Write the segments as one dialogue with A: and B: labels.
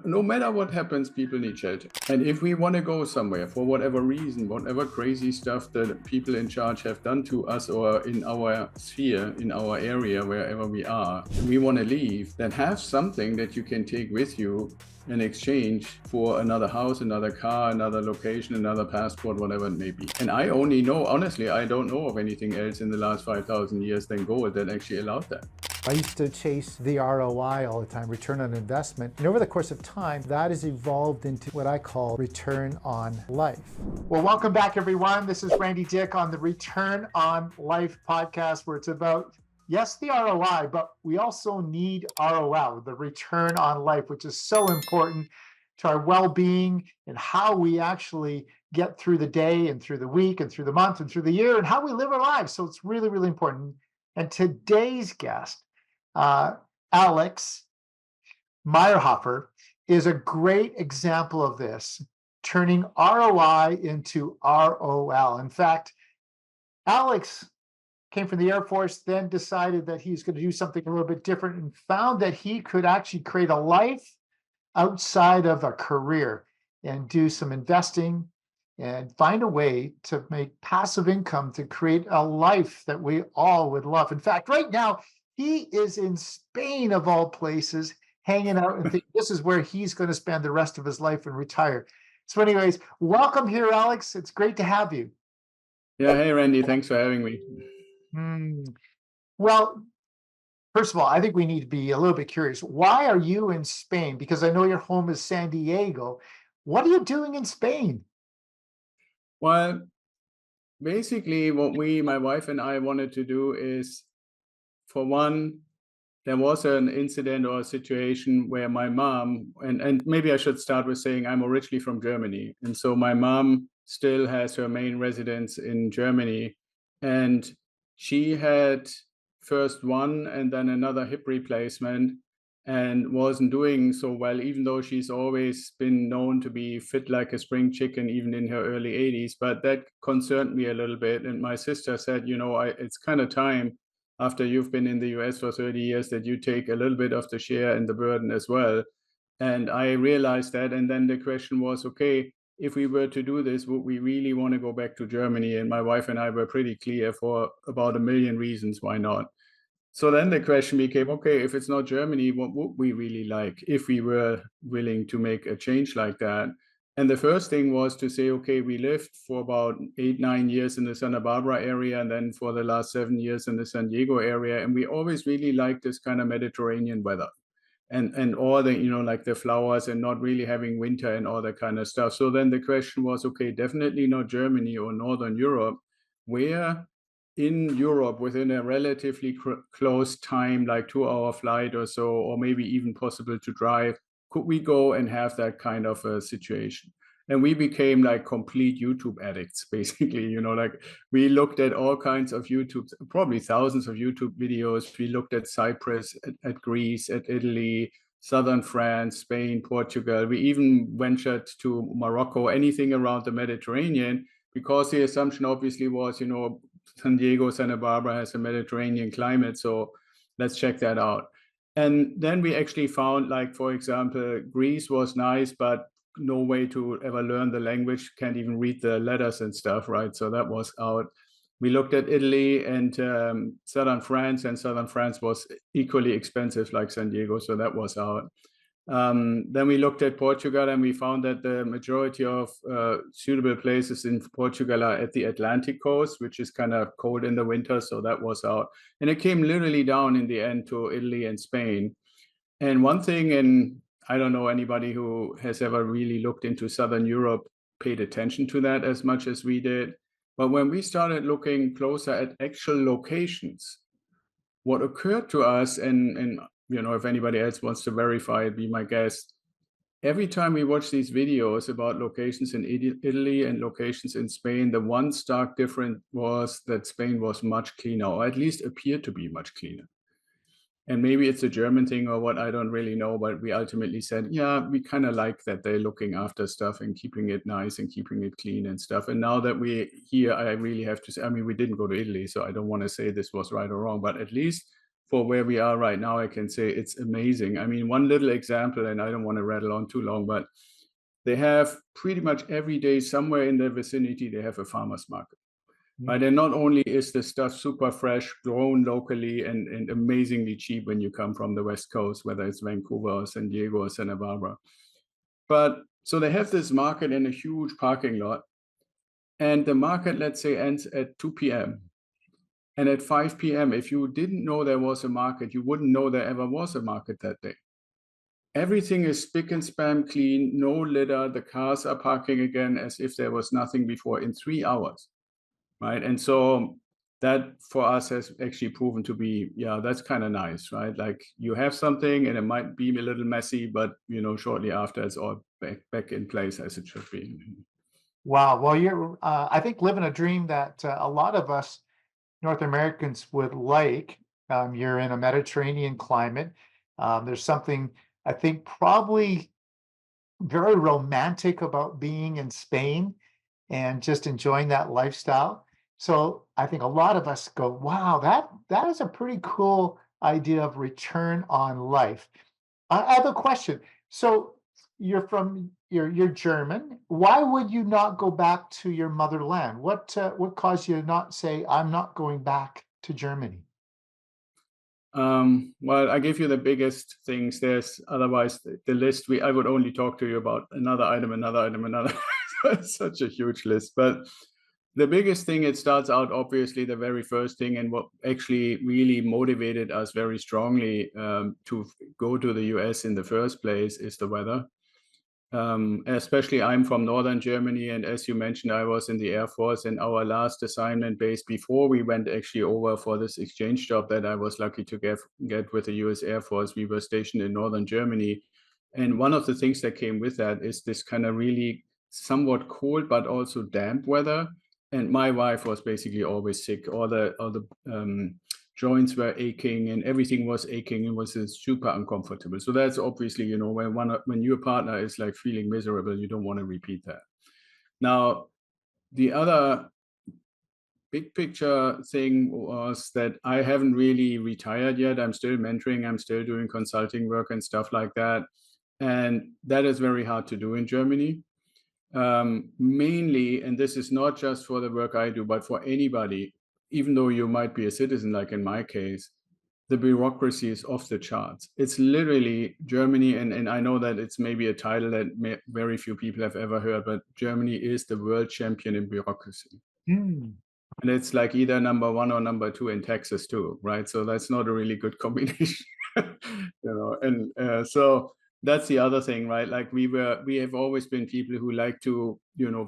A: no matter what happens, people need shelter. And if we want to go somewhere for whatever reason, whatever crazy stuff that people in charge have done to us or in our sphere, in our area, wherever we are, we want to leave, then have something that you can take with you in exchange for another house, another car, another location, another passport, whatever it may be. And I only know, honestly, I don't know of anything else in the last 5,000 years than gold that actually allowed that.
B: I used to chase the ROI all the time, return on investment. And over the course of time, that has evolved into what I call return on life.
C: Well, welcome back, everyone. This is Randy Dyck on the Return on Life podcast, where it's about, yes, the ROI, but we also need ROL, the return on life, which is so important to our well-being and how we actually get through the day and through the week and through the month and through the year and how we live our lives. So it's really, really important. And today's guest, Axel Mairhoef, is a great example of this, turning ROI into ROL. In fact, Alex came from the Air Force, then decided that he's going to do something a little bit different and found that he could actually create a life outside of a career and do some investing and find a way to make passive income to create a life that we all would love. In fact, right now, he is in Spain, of all places, hanging out and thinking this is where he's going to spend the rest of his life and retire. So anyways, welcome here, Alex. It's great to have you.
A: Yeah, hey, Randy, thanks for having me.
C: Well, first of all, I think we need to be a little bit curious. Why are you in Spain? Because I know your home is San Diego. What are you doing in Spain?
A: Well, basically what my wife and I wanted to do is, for one, there was an incident or a situation where my mom, and maybe I should start with saying I'm originally from Germany. And so my mom still has her main residence in Germany. And she had first one and then another hip replacement and wasn't doing so well, even though she's always been known to be fit like a spring chicken, even in her early 80s. But that concerned me a little bit. And my sister said, it's kind of time, after you've been in the US for 30 years, that you take a little bit of the share and the burden as well. And I realized that. And then the question was, okay, if we were to do this, would we really want to go back to Germany? And my wife and I were pretty clear for about a million reasons why not. So then the question became, okay, if it's not Germany, what would we really like if we were willing to make a change like that? And the first thing was to say, okay, we lived for about 8-9 years in the Santa Barbara area, and then for the last 7 years in the San Diego area. And we always really liked this kind of Mediterranean weather and all the, like the flowers and not really having winter and all that kind of stuff. So then the question was, okay, definitely not Germany or Northern Europe. Where in Europe, within a relatively close time, like 2-hour flight or so, or maybe even possible to drive, could we go and have that kind of a situation? And we became like complete YouTube addicts, basically. Like we looked at all kinds of YouTube, probably thousands of YouTube videos. We looked at Cyprus, at Greece, at Italy, southern France, Spain, Portugal. We even ventured to Morocco, anything around the Mediterranean, because the assumption obviously was, San Diego, Santa Barbara has a Mediterranean climate, so let's check that out. And then we actually found, like, for example, Greece was nice, but no way to ever learn the language, can't even read the letters and stuff, right? So that was out. We looked at Italy and southern France, and southern France was equally expensive like San Diego, so that was out. Then we looked at Portugal, and we found that the majority of suitable places in Portugal are at the Atlantic coast, which is kind of cold in the winter, so that was out. And it came literally down in the end to Italy and Spain. And one thing, and I don't know anybody who has ever really looked into Southern Europe paid attention to that as much as we did. But when we started looking closer at actual locations, what occurred to us, and if anybody else wants to verify it, be my guest. Every time we watch these videos about locations in Italy and locations in Spain, the one stark difference was that Spain was much cleaner, or at least appeared to be much cleaner. And maybe it's a German thing or what, I don't really know, but we ultimately said, yeah, we kind of like that they're looking after stuff and keeping it nice and keeping it clean and stuff. And now that we're here, I really have to say, we didn't go to Italy, so I don't want to say this was right or wrong, but at least for where we are right now, I can say it's amazing. I mean, one little example, and I don't want to rattle on too long, but they have pretty much every day somewhere in their vicinity, they have a farmer's market. Right. And not only is the stuff super fresh, grown locally and amazingly cheap when you come from the West Coast, whether it's Vancouver or San Diego or Santa Barbara. But so they have this market in a huge parking lot. And the market, let's say, ends at 2 p.m. And at 5 p.m., if you didn't know there was a market, you wouldn't know there ever was a market that day. Everything is spick and span clean, no litter. The cars are parking again as if there was nothing before in 3 hours. Right. And so that for us has actually proven to be, yeah, that's kind of nice, right? Like you have something and it might be a little messy, but shortly after it's all back in place as it should be.
C: Wow. Well, you're, I think, living a dream that a lot of us North Americans would like. You're in a Mediterranean climate. There's something, I think, probably very romantic about being in Spain and just enjoying that lifestyle. So I think a lot of us go, wow, that is a pretty cool idea of return on life. I have a question. So you're German. Why would you not go back to your motherland? What caused you to not say, I'm not going back to Germany?
A: Well, I give you the biggest things. There's otherwise the list. I would only talk to you about another item, another. It's such a huge list. But the biggest thing, it starts out obviously the very first thing, and what actually really motivated us very strongly to go to the US in the first place is the weather. Especially I'm from northern Germany, and as you mentioned, I was in the Air Force, and our last assignment base before we went actually over for this exchange job that I was lucky to get with the US Air Force, we were stationed in northern Germany. And one of the things that came with that is this kind of really somewhat cold but also damp weather. And my wife was basically always sick. All the joints were aching and everything was aching. It was super uncomfortable. So that's obviously, when your partner is like feeling miserable, you don't want to repeat that. Now, the other big picture thing was that I haven't really retired yet. I'm still mentoring. I'm still doing consulting work and stuff like that. And that is very hard to do in Germany. Mainly, and this is not just for the work I do, but for anybody, even though you might be a citizen, like in my case, the bureaucracy is off the charts. It's literally Germany, and I know that it's maybe a title that very few people have ever heard, but Germany is the world champion in bureaucracy. And it's like either number one or number two in Texas too, right? So that's not a really good combination, so that's the other thing, right? Like we have always been people who like to,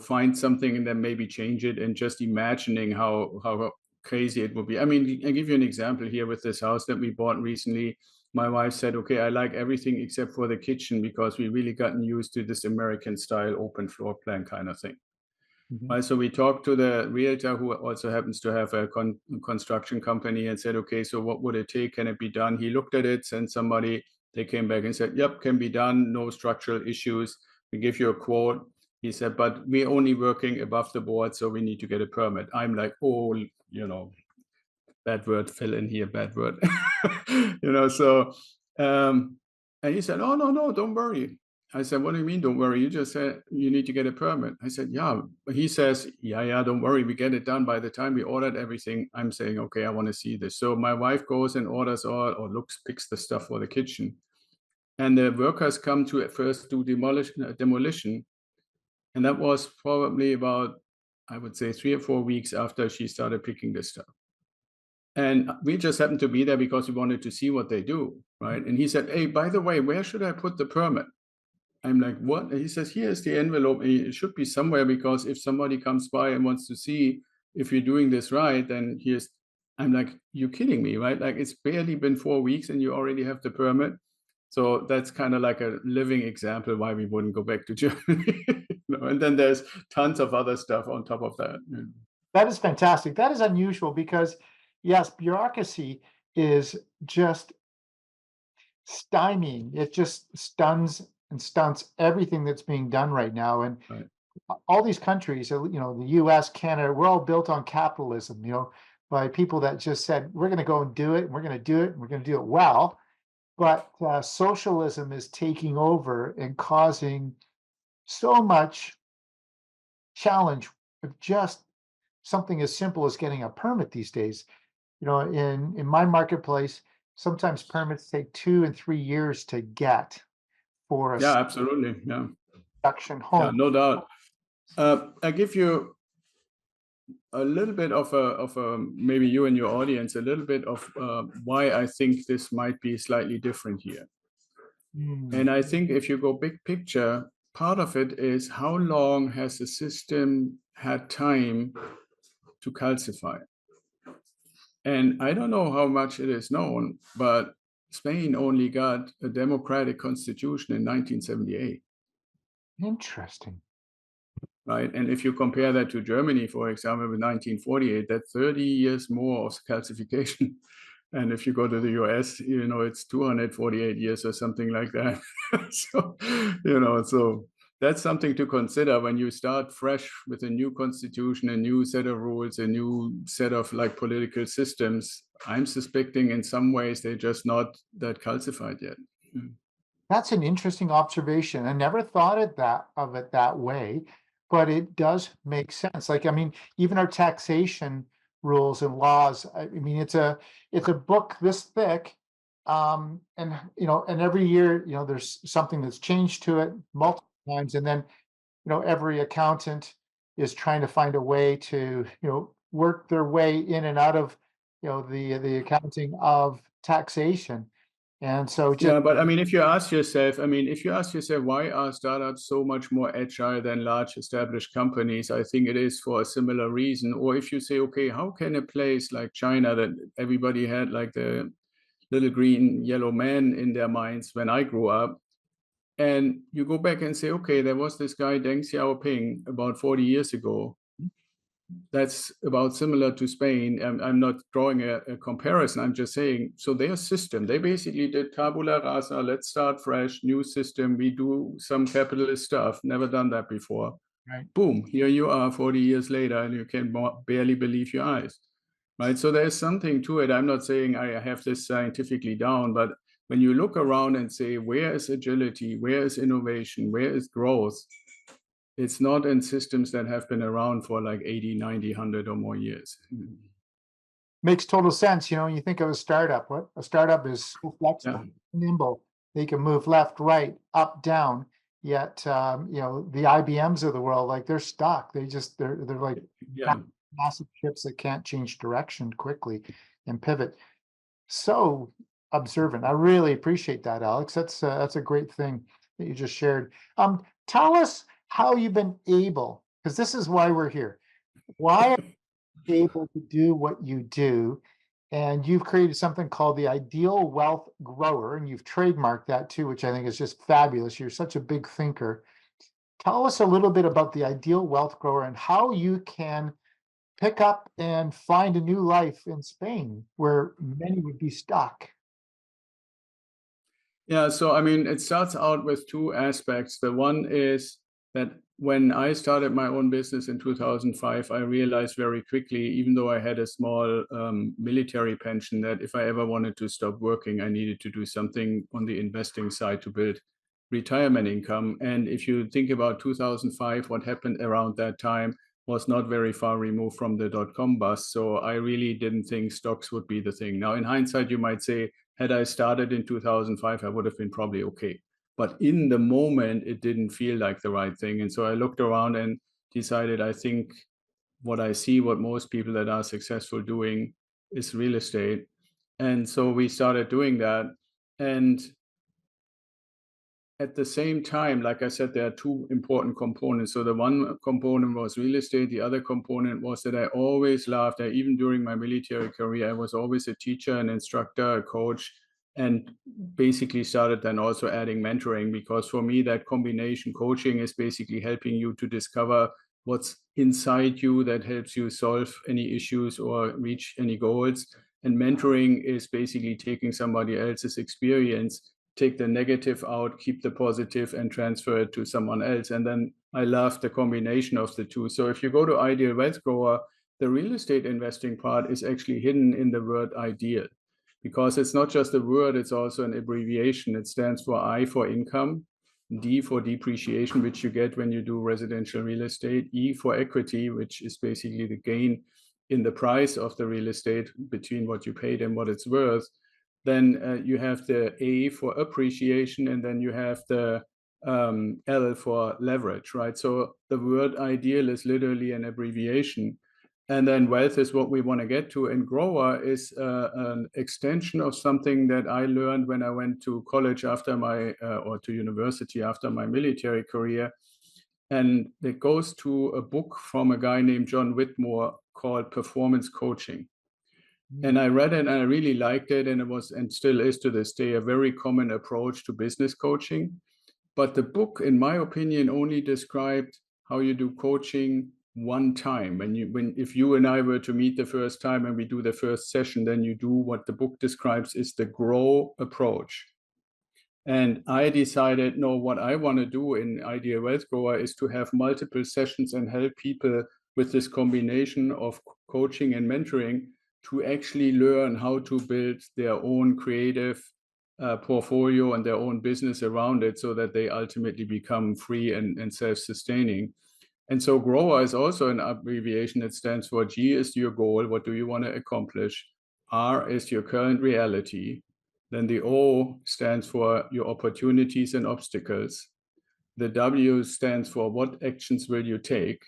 A: find something and then maybe change it, and just imagining how crazy it would be. I mean, I give you an example here with this house that we bought recently. My wife said, okay, I like everything except for the kitchen because we really gotten used to this American style open floor plan kind of thing. Right, so we talked to the realtor, who also happens to have a construction company, and said, okay, so what would it take? Can it be done? He looked at it, sent somebody, they came back and said, yep, can be done, no structural issues. We give you a quote. He said, but we're only working above the board, so we need to get a permit. I'm like, oh, bad word fell in here, bad word. And he said, oh, no, don't worry. I said, what do you mean, don't worry? You just said you need to get a permit. I said, yeah. He says, yeah, don't worry. We get it done. By the time we ordered everything, I'm saying, okay, I want to see this. So my wife goes and orders picks the stuff for the kitchen. And the workers come to at first do demolition. And that was probably about, I would say, 3 or 4 weeks after she started picking this stuff. And we just happened to be there because we wanted to see what they do, right? And he said, hey, by the way, where should I put the permit? I'm like, what? And he says, here's the envelope. It should be somewhere, because if somebody comes by and wants to see if you're doing this right, then I'm like, you're kidding me, right? Like, it's barely been 4 weeks and you already have the permit. So that's kind of like a living example why we wouldn't go back to Germany. And then there's tons of other stuff on top of that.
C: That is fantastic. That is unusual because, yes, bureaucracy is just stymieing. It just stuns and stunts everything that's being done right now. And
A: Right.
C: all these countries, the US, Canada, we're all built on capitalism. by people that just said, we're going to go and do it, and we're going to do it, and we're going to do it well. But socialism is taking over and causing so much challenge with just something as simple as getting a permit these days. In my marketplace, sometimes permits take 2 and 3 years to get for a
A: Yeah, absolutely. Yeah.
C: production
A: Yeah,
C: home.
A: no doubt. I give you a little bit of a maybe you and your audience a little bit of why I think this might be slightly different here. And I think if you go big picture, part of it is how long has the system had time to calcify? And I don't know how much it is known, but Spain only got a democratic constitution in 1978.
C: Interesting.
A: Right. And if you compare that to Germany, for example, with 1948, that's 30 years more of calcification. And if you go to the US, it's 248 years or something like that. So that's something to consider when you start fresh with a new constitution, a new set of rules, a new set of political systems. I'm suspecting in some ways they're just not that calcified yet.
C: That's an interesting observation. I never thought of it that way, but it does make sense. Even our taxation rules and laws. It's a book this thick, and every year, there's something that's changed to it multiple times, and then, every accountant is trying to find a way to, work their way in and out of, the accounting of taxation. And so just
A: Yeah, but if you ask yourself, why are startups so much more agile than large established companies? I think it is for a similar reason. Or if you say, okay, how can a place like China that everybody had the little green yellow man in their minds when I grew up, and you go back and say, okay, there was this guy Deng Xiaoping about 40 years ago. That's about similar to Spain. I'm not drawing a comparison. I'm just saying, so their system, they basically did tabula rasa, let's start fresh, new system. We do some capitalist stuff, never done that before.
C: Right.
A: Boom, here you are 40 years later, and you can barely believe your eyes. Right. So there's something to it. I'm not saying I have this scientifically down, but when you look around and say, where is agility? Where is innovation? Where is growth? It's not in systems that have been around for 80, 90, 100 or more years.
C: Makes total sense. When you think of a startup, what a startup is so flexible, nimble. They can move left, right, up, down. Yet, the IBMs of the world, they're stuck. They're like massive ships that can't change direction quickly and pivot. So observant. I really appreciate that, Alex. That's a great thing that you just shared. Tell us how you've been able, because this is why we're here. Why are you able to do what you do? And you've created something called the Ideal Wealth Grower, and you've trademarked that too, which I think is just fabulous. You're such a big thinker. Tell us a little bit about the Ideal Wealth Grower and how you can pick up and find a new life in Spain where many would be stuck.
A: Yeah, so it starts out with two aspects. The one is that when I started my own business in 2005, I realized very quickly, even though I had a small military pension, that if I ever wanted to stop working, I needed to do something on the investing side to build retirement income. And if you think about 2005, what happened around that time was not very far removed from the dot-com bust. So I really didn't think stocks would be the thing. Now, in hindsight, you might say, had I started in 2005, I would have been probably okay. But in the moment, it didn't feel like the right thing. And so I looked around and decided, I think what I see, what most people that are successful doing is real estate. And so we started doing that. And at the same time, like I said, there are two important components. So the one component was real estate. The other component was that I always loved, even during my military career, I was always a teacher, an instructor, a coach, and basically started then also adding mentoring, because for me, that combination, coaching is basically helping you to discover what's inside you that helps you solve any issues or reach any goals. And mentoring is basically taking somebody else's experience, take the negative out, keep the positive, and transfer it to someone else. And then I love the combination of the two. So if you go to Ideal Wealth Grower, the real estate investing part is actually hidden in the word ideal, because it's not just a word, it's also an abbreviation. It stands for I for income, D for depreciation, which you get when you do residential real estate, E for equity, which is basically the gain in the price of the real estate between what you paid and what it's worth. Then you have the A for appreciation, and then you have the L for leverage, right? So the word ideal is literally an abbreviation. And then wealth is what we want to get to. And grower is an extension of something that I learned when I went to college after my, or to university after my military career. And it goes to a book from a guy named John Whitmore called Performance Coaching. And I read it and I really liked it. And it was, and still is to this day, a very common approach to business coaching. But the book, in my opinion, only described how you do coaching one time. If you and I were to meet the first time and we do the first session, then you do what the book describes is the grow approach. And I decided, no, what I want to do in Ideal Wealth Grower is to have multiple sessions and help people with this combination of coaching and mentoring to actually learn how to build their own creative portfolio and their own business around it, so that they ultimately become free and self-sustaining. And so grower is also an abbreviation. It stands for G is your goal. What do you want to accomplish? R is your current reality. Then the O stands for your opportunities and obstacles. The W stands for what actions will you take?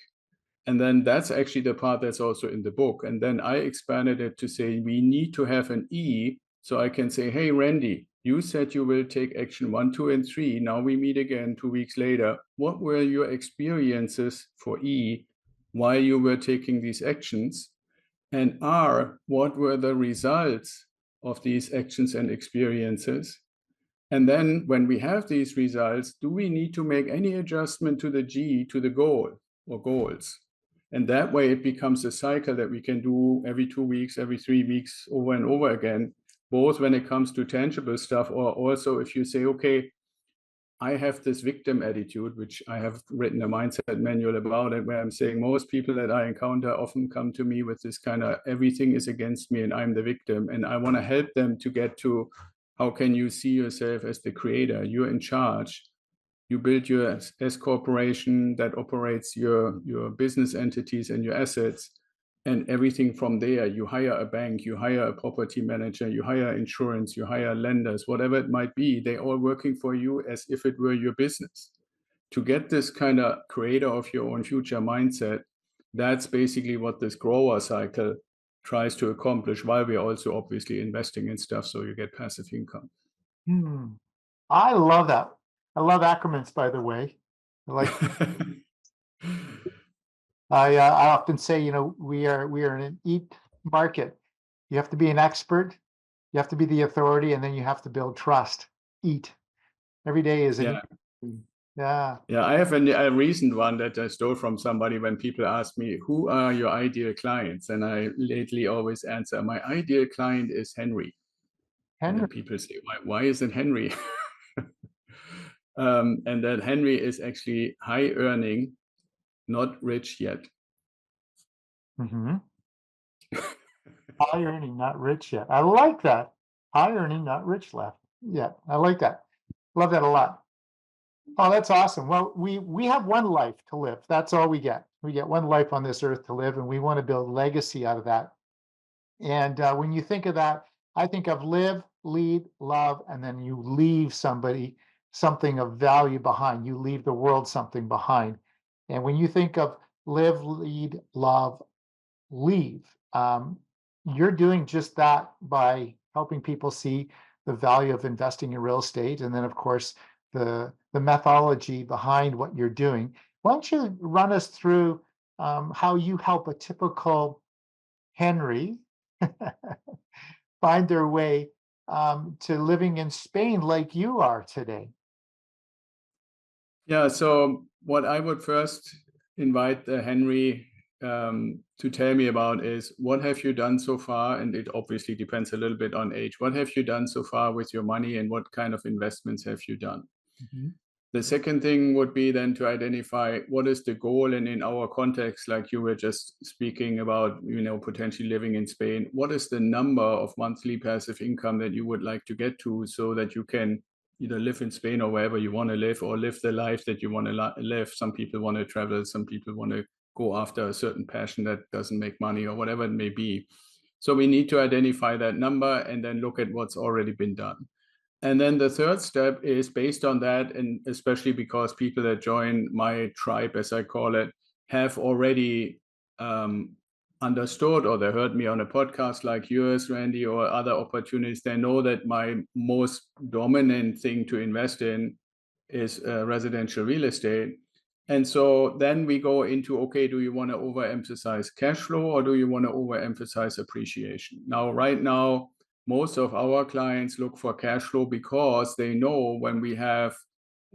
A: And then that's actually the part that's also in the book. And then I expanded it to say we need to have an E. So I can say, hey, Randy, you said you will take action 1, 2, and 3. Now we meet again 2 weeks later. What were your experiences for E while you were taking these actions? And R, what were the results of these actions and experiences? And then when we have these results, do we need to make any adjustment to the G, to the goal or goals? And that way it becomes a cycle that we can do every 2 weeks, every 3 weeks, over and over again, both when it comes to tangible stuff, or also if you say, okay, I have this victim attitude, which I have written a mindset manual about it, where I'm saying most people that I encounter often come to me with this kind of everything is against me and I'm the victim. And I want to help them to get to how can you see yourself as the creator? You're in charge. You build your S corporation that operates your business entities and your assets, and everything from there. You hire a bank, you hire a property manager, you hire insurance, you hire lenders, whatever it might be. They're all working for you as if it were your business. To get this kind of creator of your own future mindset, that's basically what this grower cycle tries to accomplish, while we're also obviously investing in stuff so you get passive income.
C: I love that. I love acronyms, by the way. I like. I often say, we are in an EAT market. You have to be an expert, you have to be the authority, and then you have to build trust. EAT. Every day is an EAT. Yeah.
A: Yeah, I have a recent one that I stole from somebody when people ask me, who are your ideal clients? And I lately always answer, my ideal client is Henry. And then people say, why is it Henry? And that Henry is actually high earning, not rich yet.
C: High earning, not rich yet. I like that. High earning, not rich left yet. I like that. Love that a lot. Oh, that's awesome. Well, we have one life to live. That's all we get. We get one life on this earth to live, and we want to build legacy out of that. And when you think of that, I think of live, lead, love, and then you leave somebody something of value behind. You leave the world something behind. And when you think of live, lead, love, leave, you're doing just that by helping people see the value of investing in real estate. And then, of course, the methodology behind what you're doing. Why don't you run us through how you help a typical Henry find their way to living in Spain like you are today?
A: Yeah, so what I would first invite Henry to tell me about is, what have you done so far? And it obviously depends a little bit on age. What have you done so far with your money, and what kind of investments have you done? The second thing would be then to identify what is the goal, and in our context, like you were just speaking about, potentially living in Spain, what is the number of monthly passive income that you would like to get to so that you can either live in Spain or wherever you want to live, or live the life that you want to live. Some people want to travel, some people want to go after a certain passion that doesn't make money or whatever it may be. So we need to identify that number and then look at what's already been done. And then the third step is based on that, and especially because people that join my tribe, as I call it, have already understood, or they heard me on a podcast like yours, Randy, or other opportunities. They know that my most dominant thing to invest in is residential real estate. And so then we go into, okay, do you want to overemphasize cash flow or do you want to overemphasize appreciation? Now, right now, most of our clients look for cash flow because they know when we have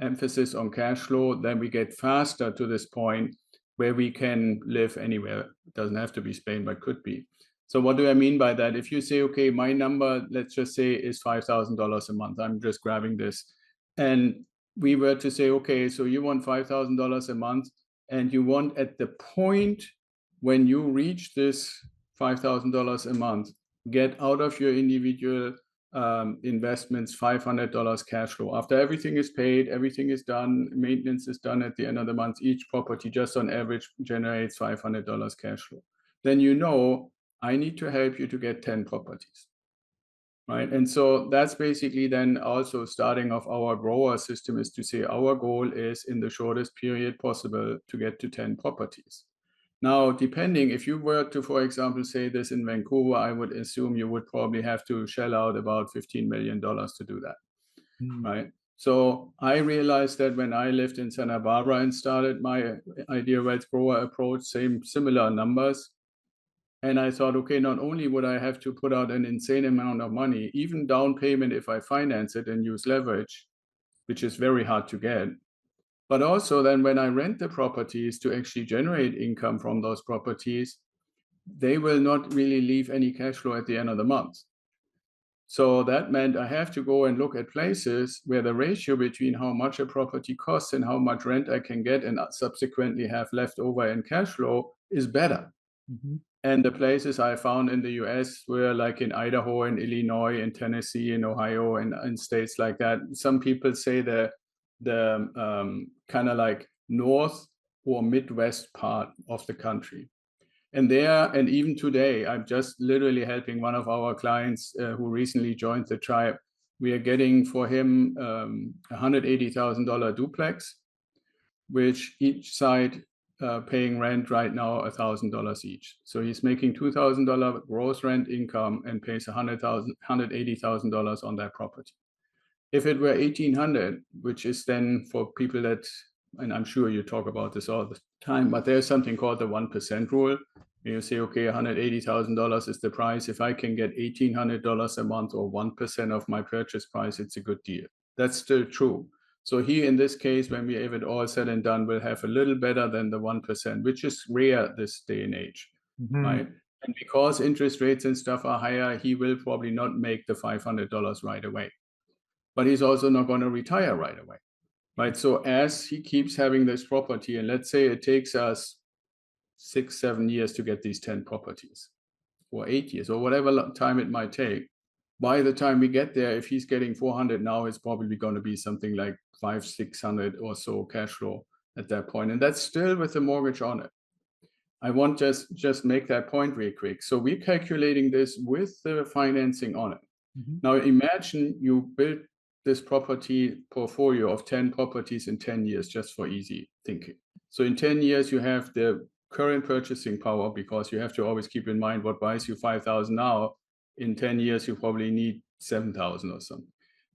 A: emphasis on cash flow, then we get faster to this point where we can live anywhere. It doesn't have to be Spain, but could be. So what do I mean by that? If you say, okay, my number, let's just say, is $5,000 a month. I'm just grabbing this. And we were to say, okay, so you want $5,000 a month, and you want at the point when you reach this $5,000 a month, get out of your individual investments $500 cash flow. After everything is paid, everything is done, maintenance is done at the end of the month, each property just on average generates $500 cash flow. Then I need to help you to get 10 properties. Right. And so that's basically then also starting of our grower system, is to say our goal is in the shortest period possible to get to 10 properties. Now, depending, if you were to, for example, say this in Vancouver, I would assume you would probably have to shell out about $15 million to do that, right? So I realized that when I lived in Santa Barbara and started my Idea Wealth Grower approach, similar numbers. And I thought, okay, not only would I have to put out an insane amount of money, even down payment if I finance it and use leverage, which is very hard to get, but also then when I rent the properties to actually generate income from those properties, they will not really leave any cash flow at the end of the month. So that meant I have to go and look at places where the ratio between how much a property costs and how much rent I can get and subsequently have left over in cash flow is better. Mm-hmm. And the places I found in the US were like in Idaho, in Illinois, in Tennessee, in Ohio, and in states like that. Some people say the kind of like north or Midwest part of the country. And there, and even today, I'm just literally helping one of our clients who recently joined the tribe. We are getting for him $180,000 duplex, which each side paying rent right now $1,000 each. So he's making $2,000 gross rent income and pays $180,000 on that property. If it were 1,800, which is then for people that, and I'm sure you talk about this all the time, but there's something called the 1% rule. You say, okay, $180,000 is the price. If I can get $1,800 a month or 1% of my purchase price, it's a good deal. That's still true. So he, in this case, when we have it all said and done, will have a little better than the 1%, which is rare this day and age, right? And because interest rates and stuff are higher, he will probably not make the $500 right away. But he's also not going to retire right away, right? So as he keeps having this property, and let's say it takes us 6-7 years to get these 10 properties, or 8 years, or whatever time it might take, by the time we get there, if he's getting 400 now, it's probably going to be something like 500-600 or so cash flow at that point. And that's still with the mortgage on it. I want just make that point real quick. So we're calculating this with the financing on it. Mm-hmm. Now imagine you build this property portfolio of 10 properties in 10 years, just for easy thinking. So in 10 years, you have the current purchasing power, because you have to always keep in mind what buys you 5,000 now. In 10 years, you probably need 7,000 or something.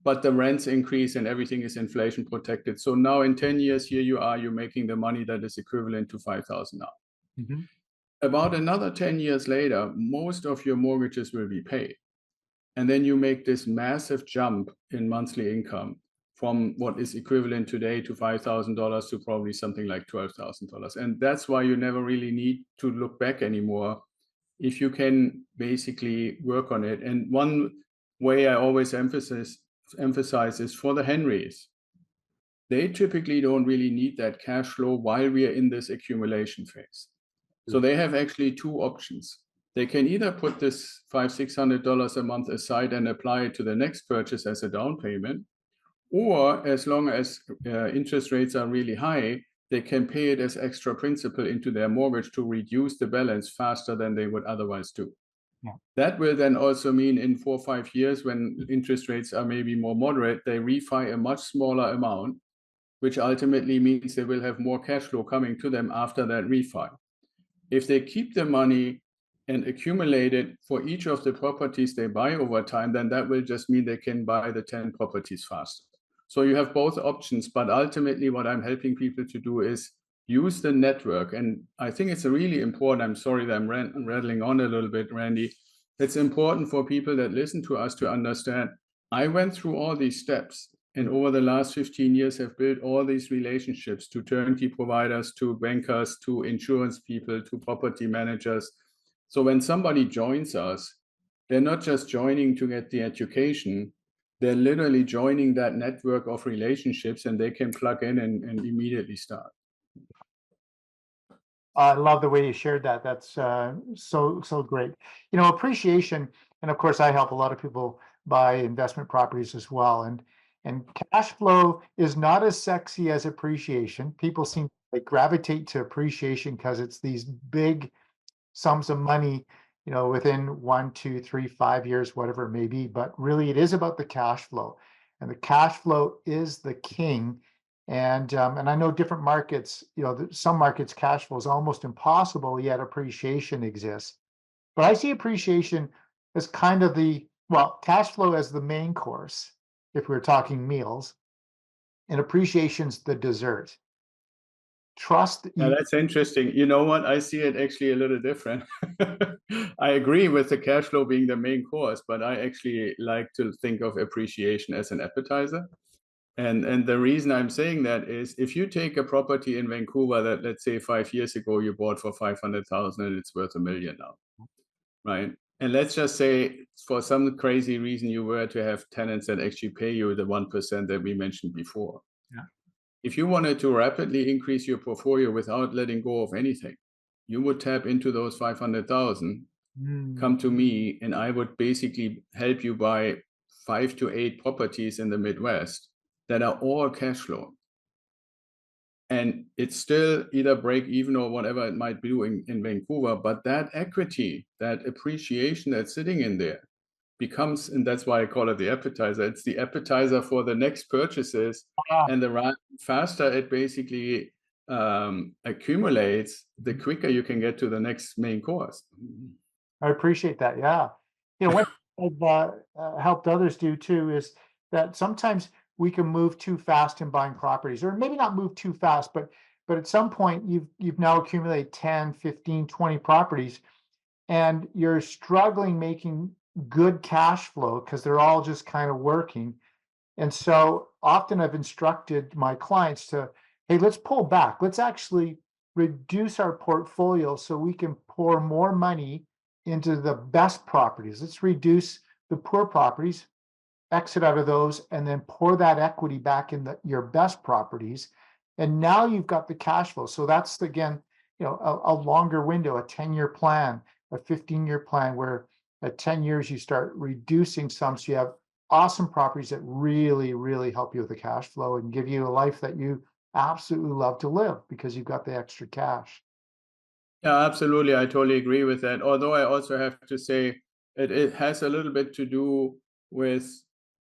A: But the rents increase and everything is inflation protected. So now in 10 years, here you're making the money that is equivalent to 5,000 now. Mm-hmm. About another 10 years later, most of your mortgages will be paid. And then you make this massive jump in monthly income from what is equivalent today to $5,000 to probably something like $12,000. And that's why you never really need to look back anymore if you can basically work on it. And one way I always emphasize is for the Henrys. they typically don't really need that cash flow while we are in this accumulation phase. So they have actually two options. They can either put this $500-600 a month aside and apply it to the next purchase as a down payment, or as long as interest rates are really high, they can pay it as extra principal into their mortgage to reduce the balance faster than they would otherwise do.
C: Yeah.
A: That will then also mean in 4 or 5 years, when interest rates are maybe more moderate, they refi a much smaller amount, which ultimately means they will have more cash flow coming to them after that refi. If they keep the money and accumulate it for each of the properties they buy over time, then that will just mean they can buy the 10 properties faster. So you have both options, but ultimately what I'm helping people to do is use the network. And I think it's really important. I'm sorry that I'm rattling on a little bit, Randy. It's important for people that listen to us to understand, I went through all these steps, and over the last 15 years have built all these relationships to turnkey providers, to bankers, to insurance people, to property managers. So when somebody joins us, they're not just joining to get the education, they're literally joining that network of relationships, and they can plug in and immediately start.
C: I love the way you shared that. That's so great. You know, appreciation, and of course, I help a lot of people buy investment properties as well. And cash flow is not as sexy as appreciation. People seem to like gravitate to appreciation because it's these big sums of money, you know, within 1, 2, 3, 5 years, whatever it may be. But really, it is about the cash flow, and the cash flow is the king. And I know different markets, you know, some markets cash flow is almost impossible, yet appreciation exists. But I see appreciation as kind of cash flow as the main course, if we're talking meals, and appreciation's the dessert. Trust that
A: Now that's interesting. You know what? I see it actually a little different. I agree with the cash flow being the main course, but I actually like to think of appreciation as an appetizer. And the reason I'm saying that is, if you take a property in Vancouver that, let's say, 5 years ago you bought for 500,000 and it's worth $1 million now, right? And let's just say for some crazy reason you were to have tenants that actually pay you the 1% that we mentioned before.
C: Yeah.
A: If you wanted to rapidly increase your portfolio without letting go of anything, you would tap into those 500,000, come to me, and I would basically help you buy 5 to 8 properties in the Midwest that are all cash flow. And it's still either break even or whatever it might be doing in Vancouver, but that equity, that appreciation that's sitting in there becomes, and that's why I call it the appetizer. It's the appetizer for the next purchases. And the faster it basically accumulates, the quicker you can get to the next main course.
C: I appreciate that. Yeah. You know, what I've helped others do too is that sometimes we can move too fast in buying properties, or maybe not move too fast, but at some point you've now accumulated 10, 15, 20 properties, and you're struggling making good cash flow because they're all just kind of working. And so often I've instructed my clients to, hey, let's pull back. Let's actually reduce our portfolio so we can pour more money into the best properties. Let's reduce the poor properties, exit out of those, and then pour that equity back in your best properties. And now you've got the cash flow. So that's, again, you know, a longer window, a 10-year plan, a 15-year plan, where at 10 years you start reducing some, so you have awesome properties that really, really help you with the cash flow and give you a life that you absolutely love to live because you've got the extra cash.
A: Yeah, absolutely. I totally agree with that. Although I also have to say it has a little bit to do with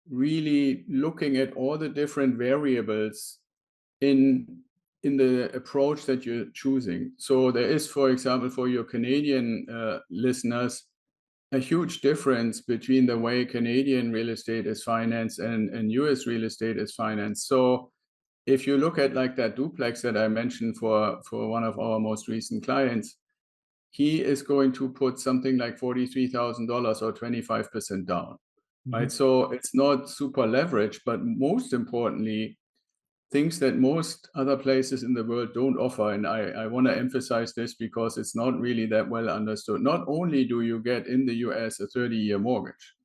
A: really looking at all the different variables in the approach that you're choosing. So there is, for example, for your Canadian listeners, a huge difference between the way Canadian real estate is financed and US real estate is financed. So if you look at like that duplex that I mentioned for one of our most recent clients, he is going to put something like $43,000 or 25% down, right? So it's not super leveraged, but most importantly, things that most other places in the world don't offer. And I want to emphasize this because it's not really that well understood. Not only do you get in the US a 30-year mortgage,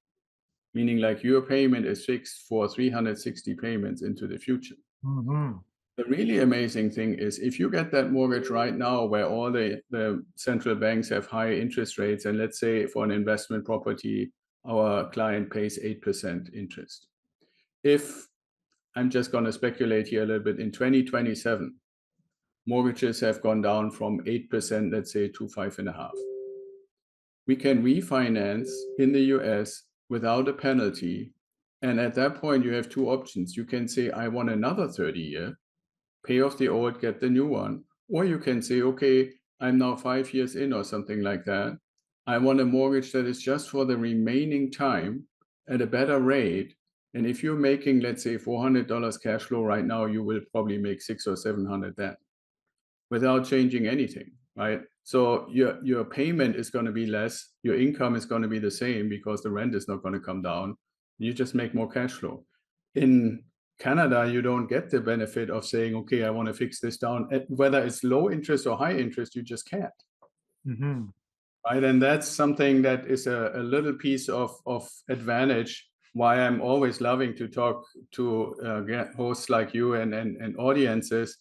A: meaning like your payment is fixed for 360 payments into the future.
C: Mm-hmm.
A: The really amazing thing is if you get that mortgage right now where all the central banks have high interest rates, and let's say for an investment property, our client pays 8% interest. If I'm just going to speculate here a little bit, in 2027, mortgages have gone down from 8%, let's say, to 5.5%. We can refinance in the US without a penalty. And at that point, you have two options. You can say, I want another 30-year, pay off the old, get the new one. Or you can say, okay, I'm now 5 years in or something like that. I want a mortgage that is just for the remaining time at a better rate. And if you're making, let's say, $400 cash flow right now, you will probably make $600 or $700 then without changing anything, right? So your payment is going to be less, your income is going to be the same because the rent is not going to come down. You just make more cash flow. In Canada, you don't get the benefit of saying, okay, I want to fix this down. Whether it's low interest or high interest, you just can't.
C: Mm-hmm.
A: Right. And that's something that is a little piece of advantage why I'm always loving to talk to hosts like you and audiences,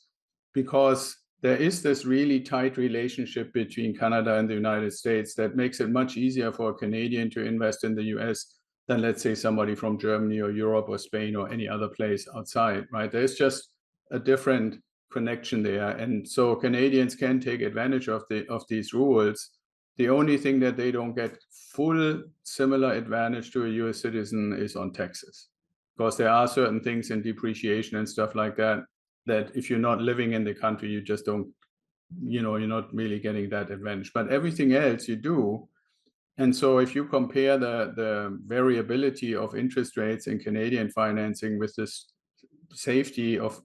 A: because there is this really tight relationship between Canada and the United States that makes it much easier for a Canadian to invest in the US than, let's say, somebody from Germany or Europe or Spain or any other place outside, right? There's just a different connection there. And so Canadians can take advantage of these rules. The only thing that they don't get full similar advantage to a US citizen is on taxes, because there are certain things in depreciation and stuff like that, that if you're not living in the country, you just don't, you're not really getting that advantage. But everything else you do. And so if you compare the variability of interest rates in Canadian financing with this safety of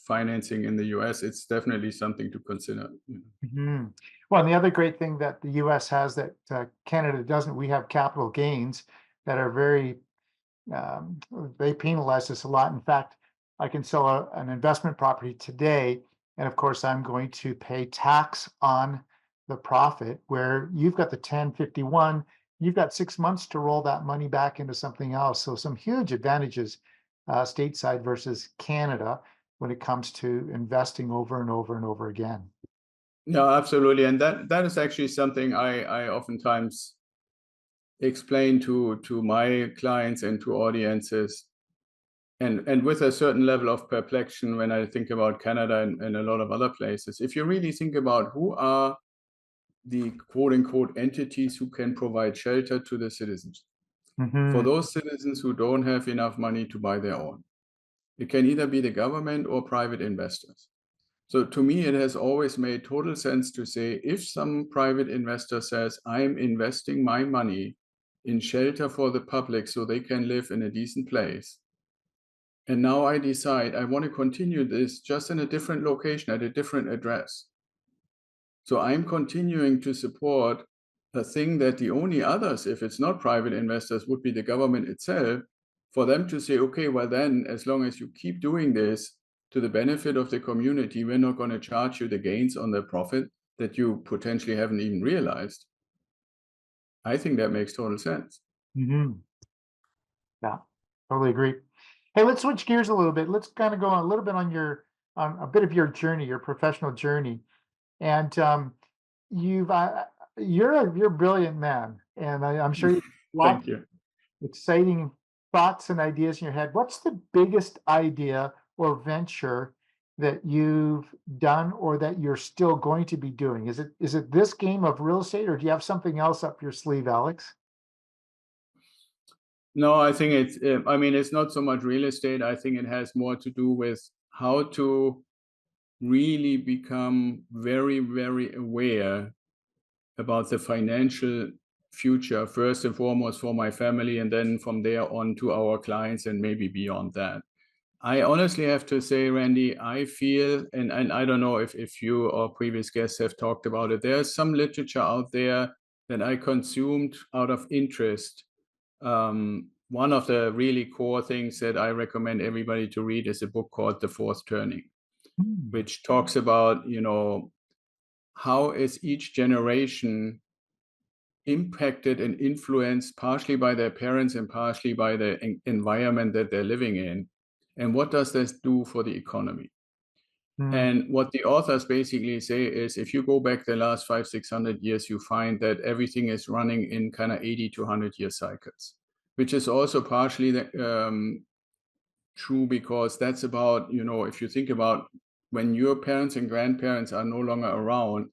A: financing in the US, it's definitely something to consider.
C: Mm-hmm. Well, and the other great thing that the US has that Canada doesn't, we have capital gains that are very, they penalize us a lot. In fact, I can sell an investment property today, and of course, I'm going to pay tax on the profit, where you've got the 1051, you've got 6 months to roll that money back into something else. So some huge advantages stateside versus Canada when it comes to investing over and over and over again.
A: No, absolutely. And that is actually something I oftentimes explain to my clients and to audiences, and with a certain level of perplexion when I think about Canada and a lot of other places. If you really think about who are the quote unquote entities who can provide shelter to the citizens, for those citizens who don't have enough money to buy their own, it can either be the government or private investors. So to me, it has always made total sense to say, if some private investor says, I'm investing my money in shelter for the public so they can live in a decent place, and now I decide I want to continue this just in a different location at a different address. So I'm continuing to support a thing that the only others, if it's not private investors, would be the government itself, for them to say, okay, well then, as long as you keep doing this to the benefit of the community, we're not going to charge you the gains on the profit that you potentially haven't even realized. I think that makes total sense.
C: Mm-hmm. Yeah, totally agree. Hey, let's switch gears a little bit. Let's kind of go on a little bit on on a bit of your journey, your professional journey. And you're a brilliant man, and I'm sure you have lots
A: Thank you.
C: of exciting thoughts and ideas in your head. What's the biggest idea or venture that you've done or that you're still going to be doing? Is it this game of real estate, or do you have something else up your sleeve, Alex?
A: No, I think it's not so much real estate. I think it has more to do with how to really become very, very aware about the financial future, first and foremost for my family, and then from there on to our clients and maybe beyond that. I honestly have to say, Randy, I feel, and I don't know if you or previous guests have talked about it, there's some literature out there that I consumed out of interest. One of the really core things that I recommend everybody to read is a book called The Fourth Turning, which talks about, how is each generation impacted and influenced partially by their parents and partially by the environment that they're living in. And what does this do for the economy?
C: Mm,
A: And what the authors basically say is, if you go back the last 500-600 years, you find that everything is running in kind of 80 to 100-year cycles, which is also partially true, because that's about, if you think about when your parents and grandparents are no longer around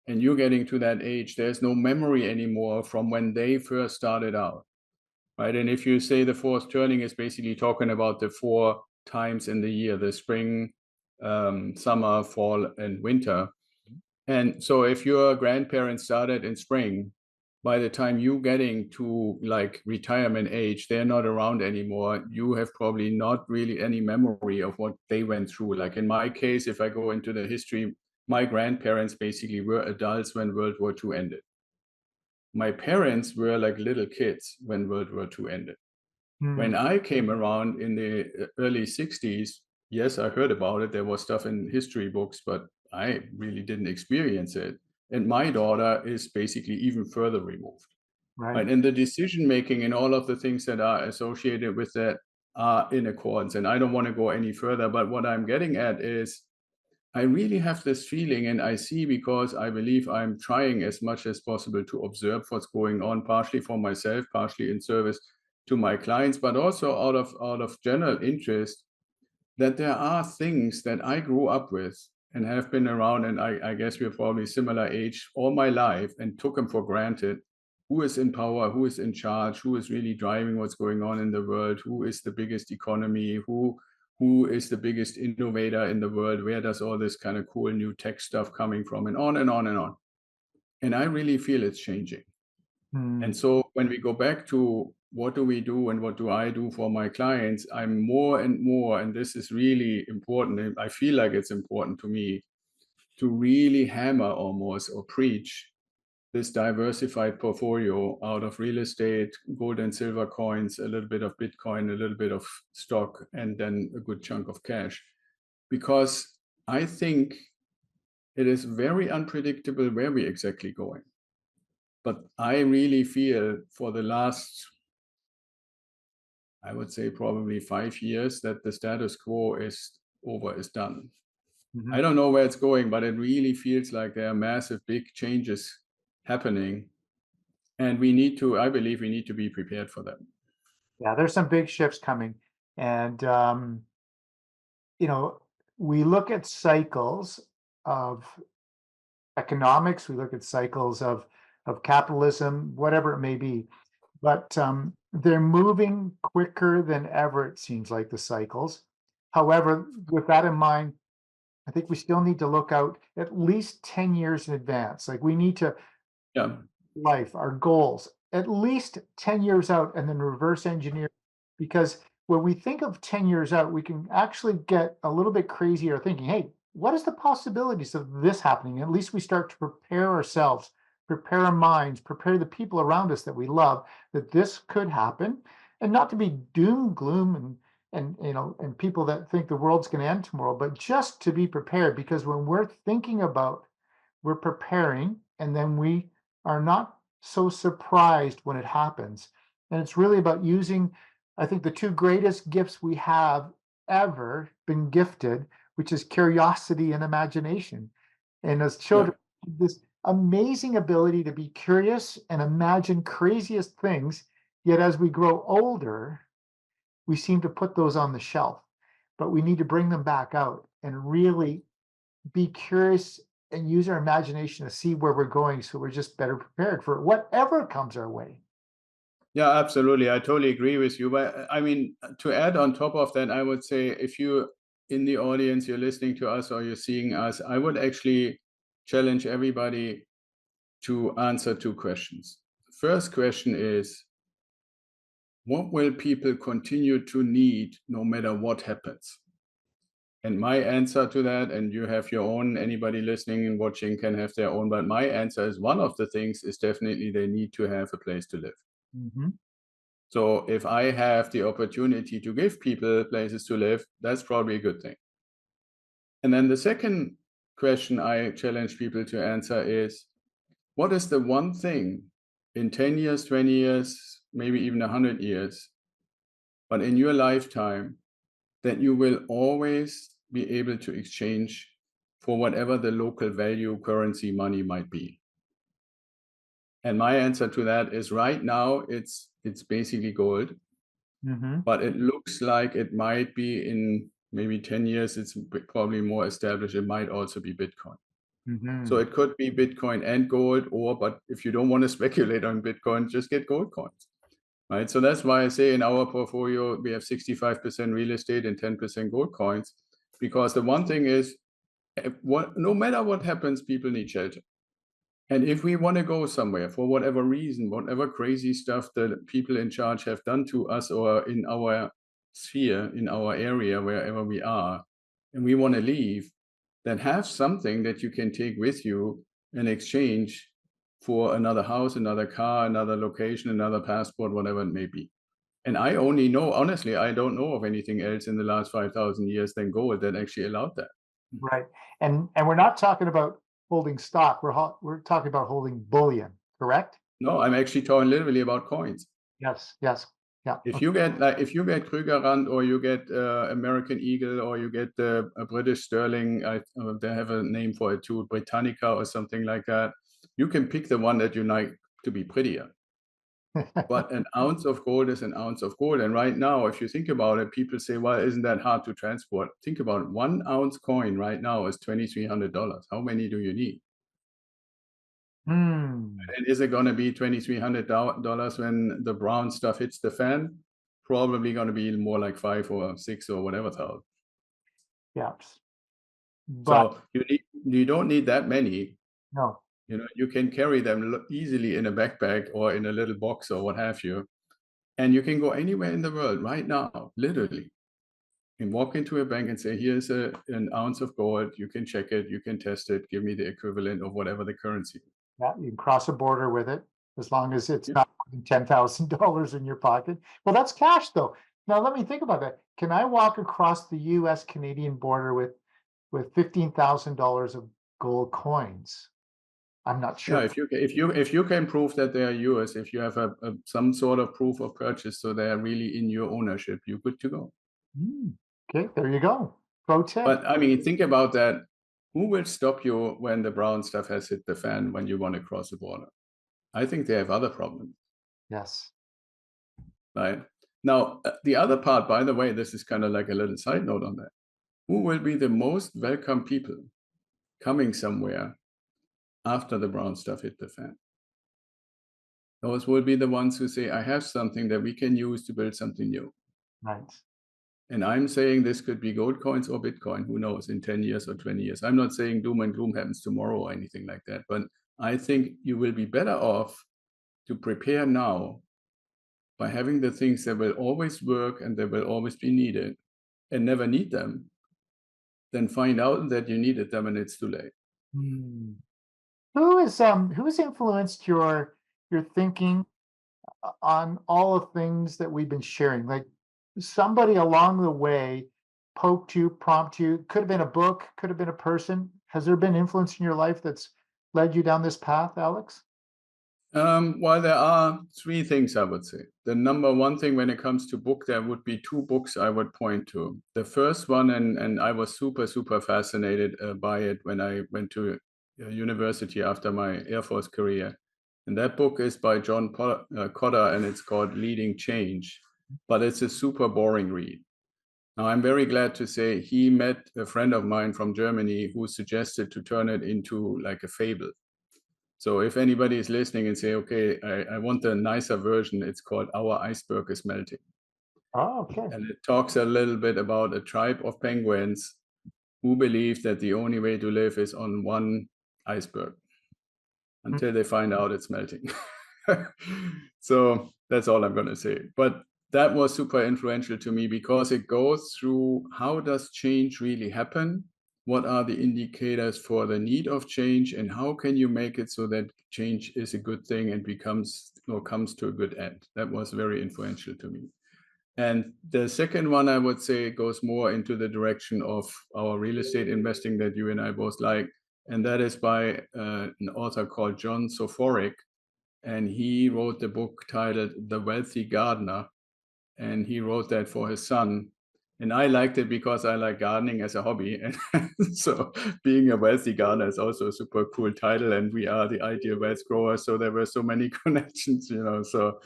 A: and you're getting to that age, there's no memory anymore from when they first started out, right? And if you say the fourth turning is basically talking about the 4 times in the year, the spring, summer, fall, and winter. And so if your grandparents started in spring, by the time you getting to like retirement age, they're not around anymore. You have probably not really any memory of what they went through. Like in my case, if I go into the history, my grandparents basically were adults when World War II ended. My parents were like little kids when World War II ended. When
C: mm,
A: I came around in the early 60s, yes, I heard about it. There was stuff in history books, but I really didn't experience it. And my daughter is basically even further removed.
C: right.
A: Right. And the decision making and all of the things that are associated with that are in accordance. And I don't want to go any further, but what I'm getting at is I really have this feeling, and I see, because I believe I'm trying as much as possible to observe what's going on, partially for myself, partially in service to my clients, but also out of general interest, that there are things that I grew up with and have been around, and I guess we're probably similar age, all my life, and took them for granted. Who is in power? Who is in charge? Who is really driving what's going on in the world? Who is the biggest economy? Who is the biggest innovator in the world? Where does all this kind of cool new tech stuff coming from? And on and on and on. And I really feel it's changing.
C: Mm,
A: And so when we go back to what do we do and what do I do for my clients, I'm more and more, and this is really important, and I feel like it's important to me, to really hammer almost or preach this diversified portfolio out of real estate, gold and silver coins, a little bit of Bitcoin, a little bit of stock, and then a good chunk of cash. Because I think it is very unpredictable where we're exactly going. But I really feel for the last, I would say probably 5 years, that the status quo is over, is done. I
C: mhm.
A: don't know where it's going, but it really feels like there are massive, big changes happening. And I believe we need to be prepared for them.
C: Yeah, there's some big shifts coming. And, you know, we look at cycles of economics, we look at cycles of capitalism, whatever it may be. But they're moving quicker than ever, it seems like, the cycles. However, with that in mind, I think we still need to look out at least 10 years in advance. Like we need to
A: Yeah.
C: life, our goals, at least 10 years out, and then reverse engineer. Because when we think of 10 years out, we can actually get a little bit crazier thinking, hey, what is the possibilities of this happening? At least we start to prepare ourselves, prepare our minds, prepare the people around us that we love, that this could happen, and not to be doom, gloom, and people that think the world's going to end tomorrow, but just to be prepared. Because when we're thinking about, we're preparing, and then we are not so surprised when it happens. And it's really about using, I think, the two greatest gifts we have ever been gifted, which is curiosity and imagination. And as
A: Yeah.
C: children, this amazing ability to be curious and imagine craziest things. Yet as we grow older, we seem to put those on the shelf, but we need to bring them back out and really be curious and use our imagination to see where we're going, so we're just better prepared for whatever comes our way.
A: Yeah, absolutely. I totally agree with you. But I mean, to add on top of that, I would say if you in the audience, you're listening to us or you're seeing us, I would actually challenge everybody to answer 2 questions. First question is, what will people continue to need no matter what happens? And my answer to that, and you have your own, anybody listening and watching can have their own, but my answer is one of the things is definitely they need to have a place to live.
C: Mhm.
A: So if I have the opportunity to give people places to live, that's probably a good thing. And then the second question I challenge people to answer is, what is the one thing in 10 years, 20 years, maybe even 100 years, but in your lifetime that you will always be able to exchange for whatever the local value currency money might be. And my answer to that is right now it's basically gold, but it looks like it might be in maybe 10 years, it's probably more established. It might also be Bitcoin. So it could be Bitcoin and gold, but if you don't want to speculate on Bitcoin, just get gold coins, right? So that's why I say in our portfolio, we have 65% real estate and 10% gold coins, because the one thing is, no matter what happens, people need shelter. And if we want to go somewhere for whatever reason, whatever crazy stuff that people in charge have done to us or in our sphere, in our area, wherever we are, and we want to leave, then have something that you can take with you in exchange for another house, another car, another location, another passport, whatever it may be. And I only know, honestly, I don't know of anything else in the last 5,000 years than gold that actually allowed that.
C: Right. And we're not talking about holding stock. We're talking about holding bullion, correct?
A: No, I'm actually talking literally about coins.
C: Yes. Yes. Yeah.
A: If you get Krügerrand or you get American Eagle or you get a British Sterling, they have a name for it too, Britannica or something like that. You can pick the one that you like to be prettier. But an ounce of gold is an ounce of gold. And right now, if you think about it, people say, well, isn't that hard to transport? Think about it. 1 ounce coin right now is $2,300. How many do you need? And is it going to be $2,300 when the brown stuff hits the fan? Probably going to be more like 5 or 6 or whatever thousand.
C: Yeah. But
A: so you don't need that many.
C: No.
A: You can carry them easily in a backpack or in a little box or what have you. And you can go anywhere in the world right now, literally, and walk into a bank and say, here's an ounce of gold. You can check it. You can test it. Give me the equivalent of whatever the currency is.
C: Yeah, you can cross a border with it as long as it's not more than $10,000 in your pocket. Well, that's cash though. Now let me think about that. Can I walk across the US Canadian border with $15,000 of gold coins? I'm not sure.
A: Yeah, if you can prove that they are yours, if you have some sort of proof of purchase, so they are really in your ownership, you're good to go.
C: Okay, there you go. Pro tip.
A: But I mean, think about that. Who will stop you when the brown stuff has hit the fan when you want to cross the border? I think they have other problems.
C: Yes.
A: Right. Now, the other part, by the way, this is kind of like a little side note on that. Who will be the most welcome people coming somewhere after the brown stuff hit the fan? Those will be the ones who say, I have something that we can use to build something new.
C: Right.
A: And I'm saying this could be gold coins or Bitcoin, who knows, in 10 years or 20 years. I'm not saying doom and gloom happens tomorrow or anything like that, but I think you will be better off to prepare now by having the things that will always work and that will always be needed and never need them, than find out that you needed them and it's too late.
C: Who has influenced your thinking on all the things that we've been sharing? Like somebody along the way poked you, prompted you, could have been a book, could have been a person. Has there been influence in your life that's led you down this path, Alex?
A: Well, there are 3 things I would say. The number one thing when it comes to book, there would be 2 books I would point to. The first one, and I was super, super fascinated by it when I went to university after my Air Force career. And that book is by John Cotter, and it's called Leading Change, but it's a super boring read. Now, I'm very glad to say he met a friend of mine from Germany who suggested to turn it into like a fable. So if anybody is listening and say, okay, I want a nicer version, it's called Our Iceberg is Melting.
C: Oh, okay.
A: And it talks a little bit about a tribe of penguins who believe that the only way to live is on one iceberg until they find out it's melting. So that's all I'm going to say. But that was super influential to me because it goes through how does change really happen? What are the indicators for the need of change, and how can you make it so that change is a good thing and becomes or comes to a good end? That was very influential to me. And the second one, I would say, goes more into the direction of our real estate investing that you and I both like. And that is by an author called John Soforic. And he wrote the book titled The Wealthy Gardener. And he wrote that for his son. And I liked it because I like gardening as a hobby. And so being a wealthy gardener is also a super cool title. And we are the ideal wealth growers. So there were so many connections, So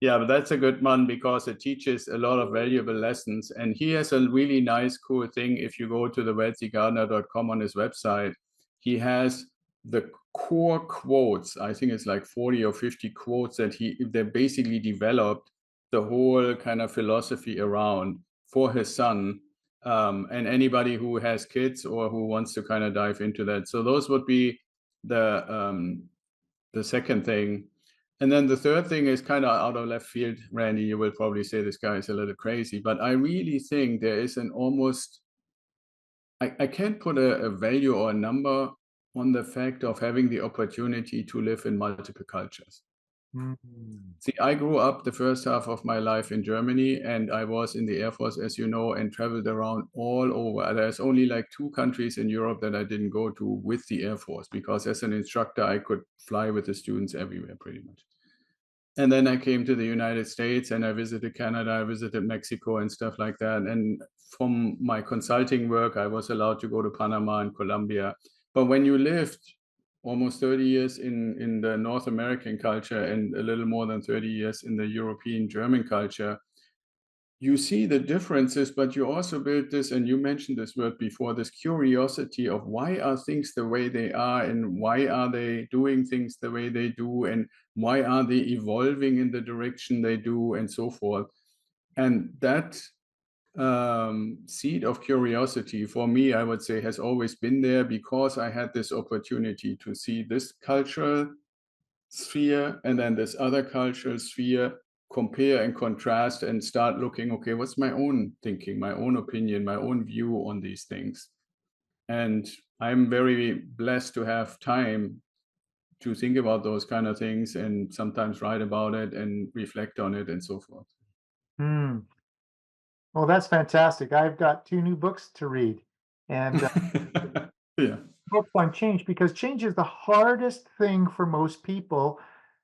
A: yeah, but that's a good one because it teaches a lot of valuable lessons. And he has a really nice, cool thing. If you go to the wealthygardener.com on his website, he has the core quotes. I think it's like 40 or 50 quotes that they basically developed the whole kind of philosophy around for his son, and anybody who has kids or who wants to kind of dive into that. So those would be the second thing. And then the third thing is kind of out of left field, Randy. You will probably say this guy is a little crazy, but I really think there is an almost, I can't put a value or a number on the fact of having the opportunity to live in multiple cultures. See, I grew up the first half of my life in Germany, and I was in the Air Force, as you know, and traveled around all over. There's only like 2 countries in Europe that I didn't go to with the Air Force, because as an instructor, I could fly with the students everywhere pretty much. And then I came to the United States, and I visited Canada, I visited Mexico and stuff like that. And from my consulting work, I was allowed to go to Panama and Colombia. But when you lived almost 30 years in the North American culture and a little more than 30 years in the European German culture, you see the differences, but you also build this, and you mentioned this word before, this curiosity of why are things the way they are, and why are they doing things the way they do, and why are they evolving in the direction they do, and so forth. And that seed of curiosity for me, I would say, has always been there, because I had this opportunity to see this cultural sphere and then this other cultural sphere, compare and contrast, and start looking, okay, what's my own thinking, my own opinion, my own view on these things. And I'm very blessed to have time to think about those kind of things, and sometimes write about it and reflect on it and so forth.
C: Well, that's fantastic. I've got 2 new books to read, and
A: Yeah.
C: books on change, because change is the hardest thing for most people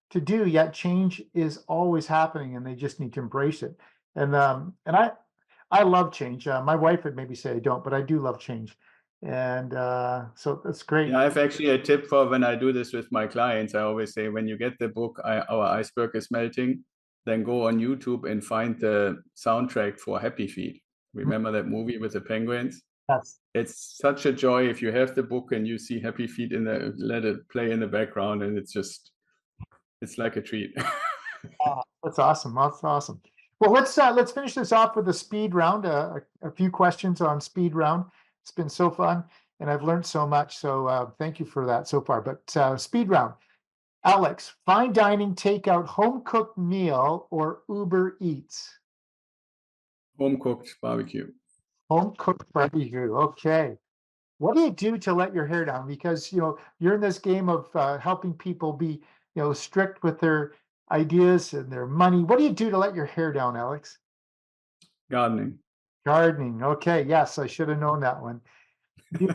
C: to do, yet change is always happening, and they just need to embrace it. And I love change. My wife would maybe say I don't, but I do love change. And so that's great.
A: Yeah, I have actually a tip for when I do this with my clients. I always say, when you get the book, Our Iceberg is Melting, then go on YouTube and find the soundtrack for Happy Feet. Remember that movie with the penguins?
C: Yes.
A: It's such a joy if you have the book and you see Happy Feet let it play in the background, and it's like a treat.
C: That's awesome. That's awesome. Well, let's finish this off with a speed round. A few questions on speed round. It's been so fun, and I've learned so much. So thank you for that so far. But speed round. Alex, fine dining, takeout, home cooked meal, or Uber Eats?
A: Home cooked barbecue.
C: Home cooked barbecue. Okay. What do you do to let your hair down? Because you're in this game of helping people be strict with their ideas and their money. What do you do to let your hair down, Alex?
A: Gardening.
C: Gardening. Okay. Yes, I should have known that one. Do,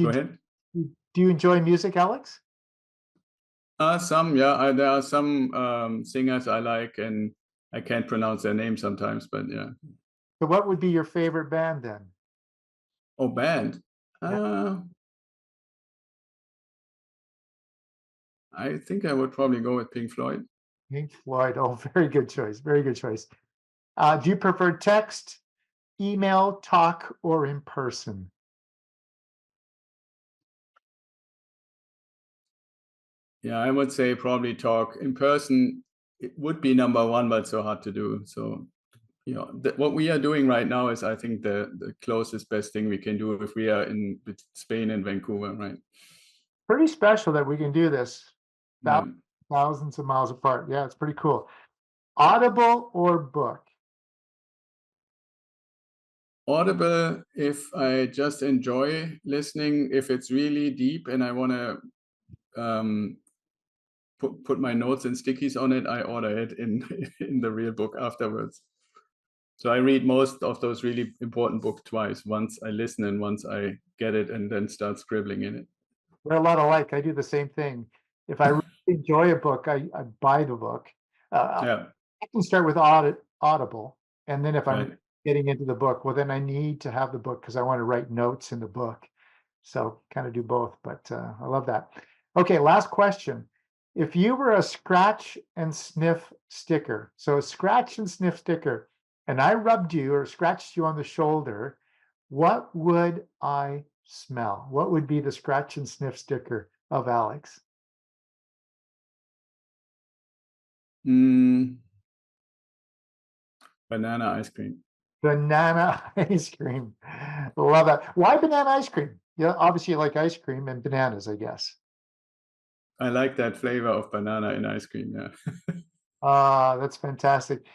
A: Go
C: do,
A: ahead.
C: do you enjoy music, Alex?
A: Some, yeah. There are some singers I like, and I can't pronounce their name sometimes, but yeah.
C: So what would be your favorite band then?
A: Oh, band. I think I would probably go with Pink Floyd.
C: Pink Floyd. Oh, very good choice. Very good choice. Do you prefer text, email, talk, or in person?
A: Yeah, I would say probably talk. In person, it would be number one, but so hard to do. So, what we are doing right now is, I think, the closest best thing we can do if we are in Spain and Vancouver, right?
C: Pretty special that we can do this
A: Yeah.
C: thousands of miles apart. Yeah, it's pretty cool. Audible or book?
A: Audible, if I just enjoy listening. If it's really deep and I want to put my notes and stickies on it, I order it in in the real book afterwards. So I read most of those really important books twice. Once I listen, and once I get it and then start scribbling in it.
C: We're a lot alike. I do the same thing. If I really enjoy a book, I buy the book.
A: Yeah.
C: I can start with Audible, and then if I'm
A: Right.
C: getting into the book, well, then I need to have the book because I want to write notes in the book. So kind of do both, but I love that. Okay, last question. If you were a scratch and sniff sticker, so a scratch and sniff sticker, and I rubbed you or scratched you on the shoulder, what would I smell? What would be the scratch and sniff sticker of Alex?
A: Mm, banana ice cream.
C: Banana ice cream. Love that. Why banana ice cream? Yeah, obviously you like ice cream and bananas, I guess.
A: I like that flavor of banana in ice cream. Yeah.
C: That's fantastic.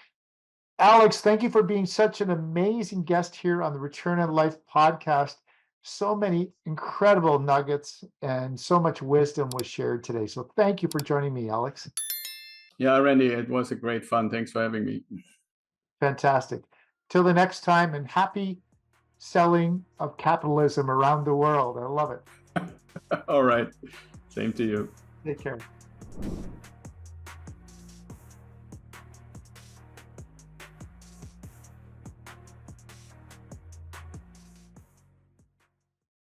C: Alex, thank you for being such an amazing guest here on the Return on Life podcast. So many incredible nuggets and so much wisdom was shared today. So thank you for joining me, Alex.
A: Yeah, Randy, it was a great fun. Thanks for having me.
C: Fantastic. Till the next time, and happy selling of capitalism around the world. I love it.
A: All right. Same to you.
C: Take care.